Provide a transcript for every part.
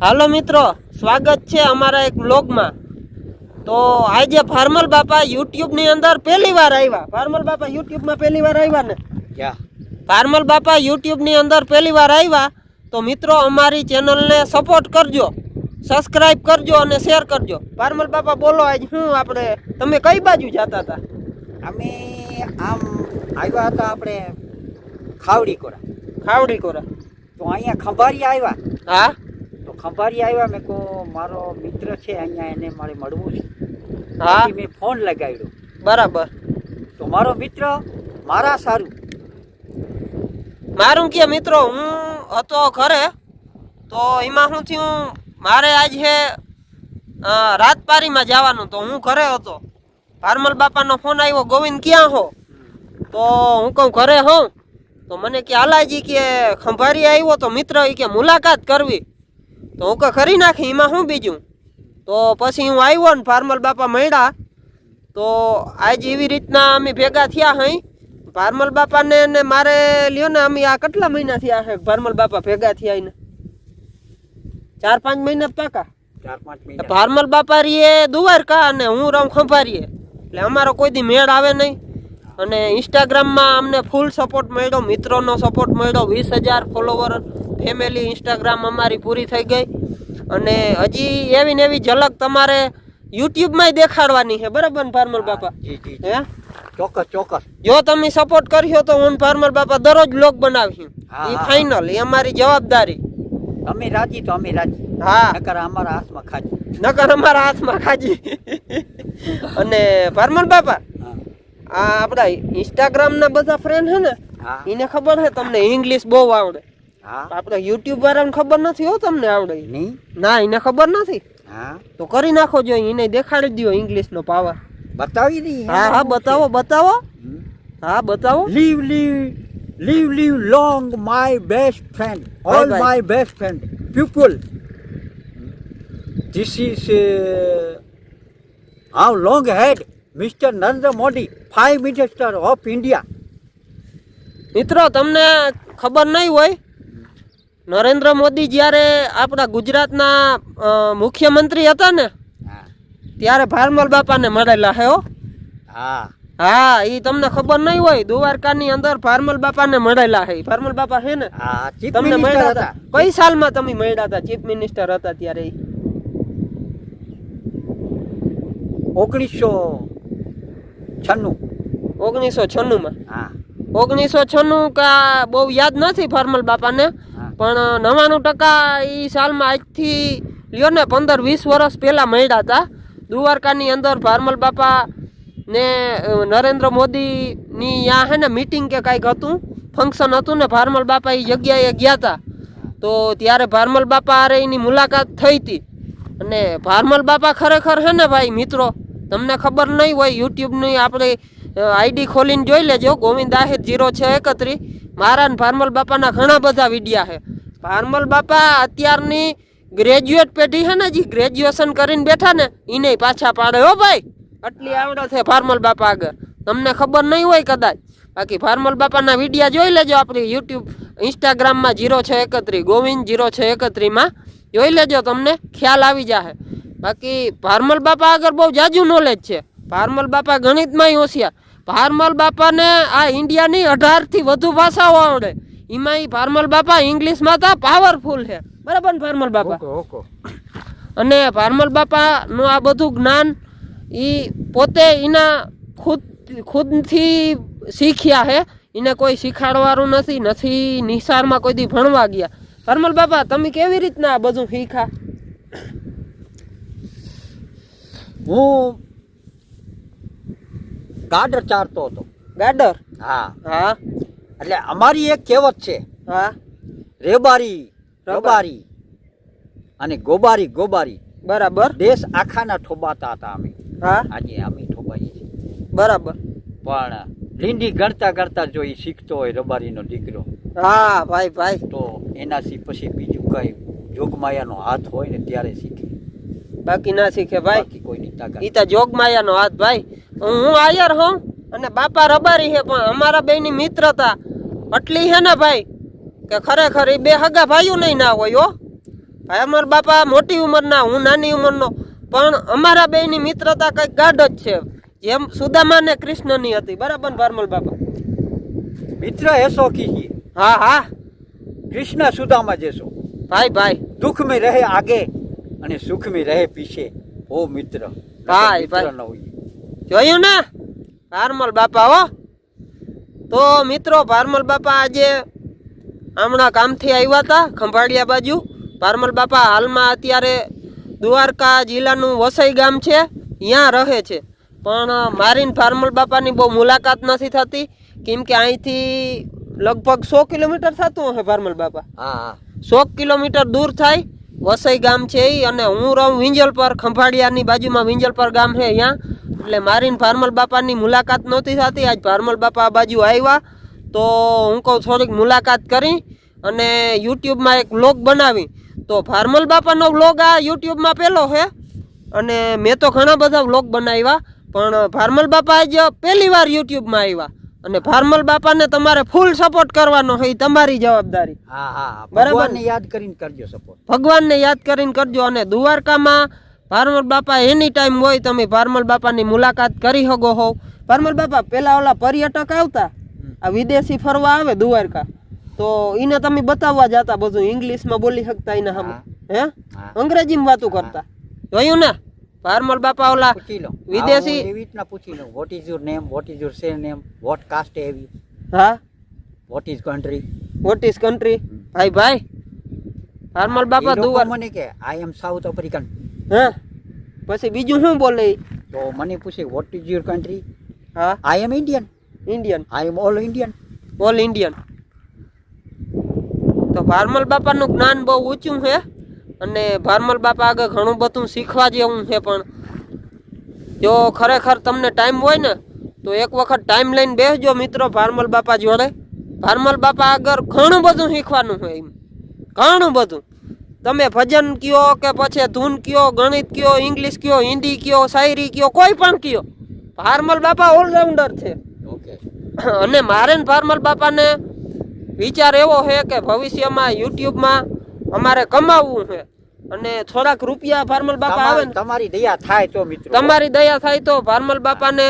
હાલો મિત્રો, સ્વાગત છે અમારા એક બ્લોગમાં। તો આજે ફાર્મલ બાપા યુટ્યુબ ની અંદર પહેલી વાર આવ્યા। ફાર્મલ બાપા યુટ્યુબ માં પહેલી વાર આવ્યા ને? ફાર્મલ બાપા યુટ્યુબ ની અંદર પહેલી વાર આવ્યા। તો મિત્રો અમારી ચેનલ ને સપોર્ટ કરજો, સબસ્ક્રાઇબ કરજો અને શેર કરજો। ફાર્મલ બાપા બોલો, આજ શું આપણે તમે કઈ બાજુ જતા હતા? અમે આમ આવ્યા હતા આપણે ખાવડી કોરા। તો અહીંયા ખંભારી આવ્યા। હા, તો ખંભારી આવ્યા, મેં કહો મારો મિત્ર છે અહીંયા, એને મારે મળવું છે। હા, મેં ફોન લગાવ્યો। બરાબર। તો મારો મિત્ર મારા સારું મારું કે મિત્રો હું હતો ઘરે, તો એમાં શું થયું, મારે આજ હે રાતપારીમાં જવાનું, તો હું ઘરે હતો। ફાર્મલ બાપાનો ફોન આવ્યો, ગોવિંદ ક્યાં હો? તો હું કહું ઘરે હોઉં। તો મને કે હાલાજી કે ખંભારી આવ્યો તો મિત્ર એ કે મુલાકાત કરવી, તો હું કે કરી નાખી, એમાં શું બીજું। તો પછી હું આવ્યો ને ફાર્મલ બાપા મળ્યા। તો આજ એવી રીતના અમે ભેગા થયા હઈ। ફાર્મલ બાપાને ને મારે લ્યો ને, અમે આ કેટલા મહિના થયા છે ફાર્મલ બાપા ભેગા થયા ને? 4-5 મહિના પાકા। 4-5 મહિના। ફાર્મલ બાપા રીએ દ્વારકા અને હું રહું ખંભારીએ, એટલે અમારો કોઈ દી મેળ આવે નહીં। અને ઇન્સ્ટાગ્રામમાં અમને ફૂલ સપોર્ટ મળ્યો, મિત્રોનો સપોર્ટ મળ્યો। 20,000 ફોલોવર ફેમિલી ઇન્સ્ટાગ્રામ અમારી પૂરી થઈ ગઈ। અને હજી એવી ને એવી ઝલક તમારે યુટ્યુબમાં દેખાડવાની છે, બરાબર ને ફાર્મલ બાપા? હે, ચોક્કસ। જો તમે સપોર્ટ કર્યો તો હું ફાર્મલ બાપા દરરોજ બ્લોગ બનાવીશું, એ ફાઇનલ, એ અમારી જવાબદારી। તમે રાજી તો અમે રાજી। હા, નકર અમારા હાથમાં ખાજી, નકર અમારા હાથમાં ખાજી। અને ફાર્મલ બાપા આ આપડા ઇન્સ્ટાગ્રામ ના બધા ફ્રેન્ડ છે ને, એને ખબર છે તમને ઇંગ્લિશ બહુ આવડે। આપડા યુટ્યુબ વાળાને ખબર નથી હો, તમને આવડે ના? એને ખબર નથી, તો કરી નાખો, જો એને દેખાડી દો ઇંગ્લિશ નો પાવર। બતાવી દી? હા, બતાવો। હા, બતાવો। Live long my best friend, all bye. my best friend people. This is how long ahead Mr. Narendra Modi, Prime Minister of India. મિત્રો તમને ખબર નહીં હોય, નરેન્દ્ર મોદી જ્યારે આપણા ગુજરાતના મુખ્યમંત્રી હતા ને, ત્યારે ફાર્મલ બાપાને મળેલા હે હો। હા, એ તમને ખબર નહીં હોય, દ્વારકાની અંદર ફાર્મલ બાપાને મળેલા હે। ફાર્મલ બાપા છે ને, તમને મળ્યા હતા? કઈ સાલમાં તમે મળ્યા હતા? ચીફ મિનિસ્ટર હતા ત્યારે? 1996 માં। 1996 કા બહુ યાદ નથી ફાર્મલ બાપાને, પણ 99% એ સાલમાં આજથી લ્યો ને 15-20 વર્ષ પહેલા મળ્યા હતા દ્વારકાની અંદર। ફાર્મલ બાપા ને નરેન્દ્ર મોદી ની ત્યાં હે ને મીટિંગ કે કાંઈક હતું, ફંક્શન હતું ને, ફાર્મલ બાપા એ જગ્યાએ ગયા હતા। તો ત્યારે ફાર્મલ બાપા હારે એની મુલાકાત થઈ હતી। અને ફાર્મલ બાપા ખરેખર હે ને ભાઈ મિત્રો, તમને ખબર નહીં હોય, યુટ્યુબની આપણે આઈડી ખોલીને જોઈ લેજો, ગોવિંદ આહિર 0631। મારા ને ફાર્મલ બાપાના ઘણા બધા વિડિયા છે। ફાર્મલ બાપા અત્યારની ગ્રેજ્યુએટ પેઢી છે ને, જે ગ્રેજ્યુએશન કરીને બેઠા ને, એને પાછા પાડે હો ભાઈ, આટલી આવડત છે ફાર્મલ બાપા આગળ, તમને ખબર નહીં હોય કદાચ। બાકી ફાર્મલ બાપાના વિડિયા જોઈ લેજો, આપણી યુટ્યુબ ઇન્સ્ટાગ્રામમાં 0631 ગોવિંદ 0631 માં જોઈ લેજો, તમને ખ્યાલ આવી જશે। બાકી ફાર્મલ બાપા આગળ બહુ જાજુ નોલેજ છે। ફાર્મલ બાપા ગણિતમાં હોશિયાર। ફાર્મલ બાપાને આ ઇન્ડિયાની 18 થી વધુ ભાષાઓ આવડે, એમાં ફાર્મલ બાપા ઇંગ્લિશમાં તો પાવરફુલ છે, બરાબર ને ફાર્મલ બાપા? અને ફાર્મલ બાપાનું આ બધું જ્ઞાન એ પોતે એના ખુદથી શીખ્યા છે, એને કોઈ શીખાડવાનું નથી નિશાળમાં કોઈ દી ભણવા ગયા। ફાર્મલ બાપા તમે કેવી રીતના આ બધું શીખ્યા? હું ગાડર ચારતો હતો। ગાડર? હા, એટલે અમારી એક કહેવત છે, રબારી અને ગોબારી, બરાબર। દેશ આખાના ઠોબાતા હતા અમે। આજે અમે ઠોબાઈએ છીએ, બરાબર। પણ લીંડી ગણતા જો એ શીખતો હોય રબારીનો દીકરો, હા ભાઈ, તો એનાથી પછી બીજું કઈ જોગમાયાનો હાથ હોય ને ત્યારે શીખે, બાકી ના શીખે ભાઈ। કોઈની તાકાત, ઈ તો જોગમાયાનો હાથ ભાઈ। હું આયર હોઉં અને બાપા રબારી છે, પણ અમારા બેની મિત્રતા આટલી છે ને ભાઈ, કે ખરેખર એ બે હગા ભાઈઓ નહીં ના હોય હો। ભાઈ અમારા બાપા મોટી ઉંમરના, હું નાની ઉંમરનો, પણ અમારા બેયની મિત્રતા કંઈક ગાઢ જ છે, જેમ સુદામા ને કૃષ્ણની હતી. બરાબર ને ભારમલ બાપા? મિત્ર એસો કીજીએ, હા હા कृष्ण सुदामा जैसो। भाई भाई दुख में रहे आगे અને સુખ में रहे पीछे, ओ मित्र भाई मित्र भाई न હોય। જોયું ને ભારમલ બાપા હો. તો મિત્રો ભારમલ બાપા આજે હમણાં કામથી આવ્યા હતા ખંભાળિયા બાજુ. ભારમલ બાપા હાલમાં અત્યારે દ્વારકા જિલ્લાનું વસઈ ગામ છે, ત્યાં રહે છે. પણ મારી ને ભારમલ બાપાની બહુ મુલાકાત નથી થતી, કેમ કે અહીંથી લગભગ 100 કિલોમીટર થતું હશે ભારમલ બાપા. હા હા 100 કિલોમીટર દૂર થાય. વસઈ ગામ છે ઈ, અને હું રહું વિંજલપર, ખંભાળિયાની બાજુમાં વિંજલપર ગામ છે અહીંયા. એટલે મારી ને ભારમલ બાપાની મુલાકાત નહોતી થતી. આજ ભારમલ બાપા આ બાજુ આવ્યા તો હું કહું થોડીક મુલાકાત કરી અને યુટ્યુબમાં એક વ્લોગ બનાવી. તો ભારમલ બાપાનો વ્લોગ આ યુટ્યુબમાં પહેલો છે, અને મેં તો ઘણા બધા વ્લોગ બનાવ્યા, પણ ભારમલ બાપા આજ પહેલી વાર યુટ્યુબમાં આવ્યા. અને ભારમલ બાપાને તમારે ફૂલ સપોર્ટ કરવાનો છે, એ તમારી જવાબદારી. હા હા બરાબર. ભગવાનને યાદ કરીને કરજો સપોર્ટ. ભગવાનને યાદ કરીને કરજો. અને દ્વારકામાં ભારમલ બાપા એની ટાઈમ હોય, તમે ભારમલ બાપાની મુલાકાત કરી શકો હો. ભારમલ બાપા પેલા ઓલા પર્યટક આવતા, આ વિદેશી ફરવા આવે દ્વારકા, તો એને તમે બતાવવા જતા, બધું ઇંગ્લિશમાં બોલી શકતા એના સામે, હે અંગ્રેજીમાં વાતો કરતા. જોયું ને ભારમલ બાપા ઓલા પૂછી લો વિદેશી. એવી રીતના પૂછી લો, what is your name, what is your surname name, what caste have you, હા what is country, what is country. ભાઈ ભાઈ ભારમલ બાપા દુવાર મને કે આઈ એમ સાઉથ આફ્રિકન. હા પછી બીજું શું બોલે ઈ? તો મને પૂછે વોટ ઇઝ યોર કન્ટ્રી, હા આઈ એમ ઇન્ડિયન, ઇન્ડિયન, આઈ એમ ઓલ ઇન્ડિયન. All Indian. તો ભારમલ બાપાનું જ્ઞાન બહુ ઊંચું છે, અને ભારમલ બાપા આગળ ઘણું બધું શીખવા જેવું છે. પણ જો ખરેખર તમને ટાઈમ હોય ને તો એક વખત ટાઈમ લઈને બેસજો મિત્રો ભારમલ બાપા જોડે. ભારમલ બાપા આગળ ઘણું બધું શીખવાનું હોય, એમ ઘણું બધું. તમે ભજન કયો કે પછી ધૂન કયો, ગણિત કયો, ઇંગ્લિશ કયો, હિન્દી કયો, શાયરી કયો, કોઈ પણ કયો, ભારમલ બાપા ઓલરાઉન્ડર છે. ઓકે. અને મારે ને ભારમલ બાપાને વિચાર એવો છે કે ભવિષ્યમાં યુટ્યુબમાં અમારે કમાવવું છે, અને થોડાક રૂપિયા ભારમલ બાપા આવે ને, તમારી દયા થાય તો મિત્રો, તમારી દયા થાય તો ભારમલ બાપાને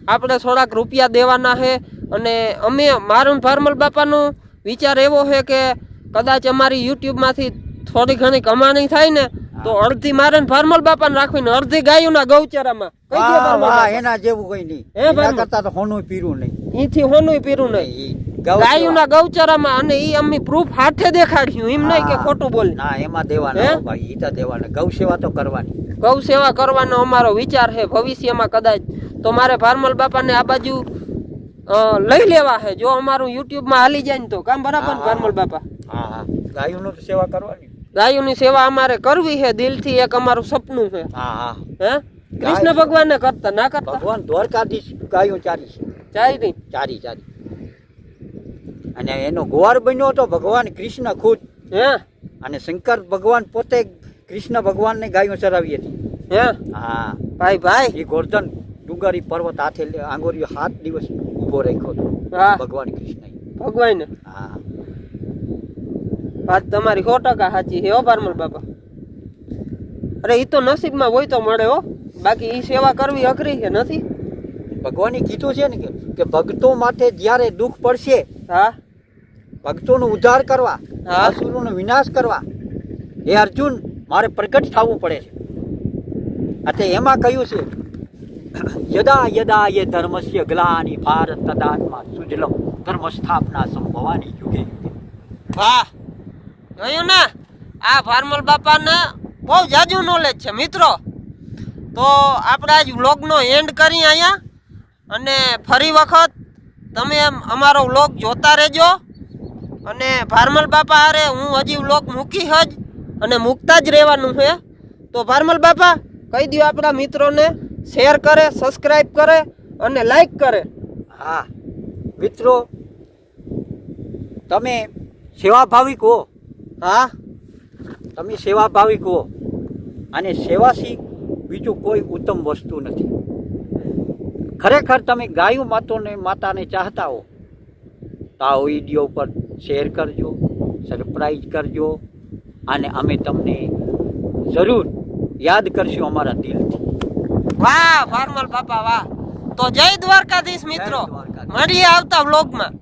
આપણે થોડાક રૂપિયા દેવાના છે. અને અમે મારું ને ભારમલ બાપાનું વિચાર એવો છે કે કદાચ અમારી યુટ્યુબમાંથી થોડી ઘણી કમાણી થાય ને તો અડધી મારે ને ભારમલ બાપાને રાખવીને અડધી ગાયોના ગૌચરામાં કઈ દે ભારમલ બાપા. એના જેવું કઈ નહીં, હે ભાઈ? એના કરતા તો હોનું પીરું નહીં. ઈથી હોનું પીરું નહીં, ગાયોના ગૌચરામાં. અને ઈ અમે પ્રૂફ હાથે દેખાડ્યું, એમ નહીં કે ખોટું બોલી. ના એમાં દેવાના હો ભાઈ, ઈ તો દેવાના. ગૌ સેવા તો કરવાની. ગૌ સેવા કરવાનો અમારો વિચાર છે ભવિષ્યમાં. કદાચ તો મારે ભારમલ બાપાને આ બાજુ લઈ લેવા છે, જો અમારું યુટ્યુબમાં હાલી જાય ને તો. કામ બરાબર ને ભારમલ બાપા? હા હા ગાયોનું તો સેવા કરવાની. ગાયોની સેવા અમારે કરવી છે દિલથી, એક અમારું સપનું છે. હા હા હે કૃષ્ણ ભગવાનને કરતા ના કરતા ભગવાન દ્વારકાધીશ ગાયો ચારી છે. ચારી ચારી ચારી. અને એનો ગોવાર બન્યો તો ભગવાન કૃષ્ણ ખુદ. હે અને શંકર ભગવાન પોતે કૃષ્ણ ભગવાનને ગાયો ચરાવી હતી. હે હા ભાઈ ભાઈ એ ગોર્ધન ડુંગરી પર્વત હાથે આંગોરીઓ 7 દિવસ ઊભો રાખ્યો હતો હા ભગવાન કૃષ્ણ. ભગવાન. હા વાત તમારી 100% સાચી છે હો ભારમલ બાપા. અરે ઈ તો નસીબમાં હોય તો મળે હો, બાકી ઈ સેવા કરવી અઘરી છે નથી. ભગવાને કીધું છે ને કે ભક્તો માથે જ્યારે દુઃખ પડશે, હા ભક્તોનો ઉદ્ધાર કરવા, હા. અસુરોનો વિનાશ કરવા, હે અર્જુન મારે પ્રગટ થવું પડે છે. એટલે એમાં કહ્યું છે યદા યદા યે ધર્મસ્ય ગ્લાનિ ભારત તદાત્મા સુજલમ ધર્મ સ્થાપના સંભવાની યુગે યુગે. વાહ જોયું ને આ ભારમલ બાપાને બહુ જાજુ નોલેજ છે મિત્રો. તો આપણે આજ વ્લોગનો એન્ડ કરી અહીંયા, અને ફરી વખત તમે અમારો વ્લોગ જોતા રહેજો. અને ભારમલ બાપા હારે હું હજી વ્લોગ મૂકી જ અને મૂકતા જ રહેવાનું છે. તો ભારમલ બાપા કહી દો આપણા મિત્રોને શેર કરે, સબસ્ક્રાઈબ કરે અને લાઈક કરે. હા મિત્રો તમે સેવાભાવિક હો. હા તમે સેવાભાવિક હો, અને સેવાથી બીજું કોઈ ઉત્તમ વસ્તુ નથી. ખરેખર તમે ગાયું માતાને ચાહતા હો તો આ વિડીયો ઉપર શેર કરજો, સબસ્ક્રાઇબ કરજો, અને અમે તમને જરૂર યાદ કરશું અમારા દિલથી. વાહ ફાર્મલ બાપા વાહ. તો જય દ્વારકાધીશ મિત્રો, જય દ્વારકાધીશ. મળીએ આવતા વ્લોગમાં.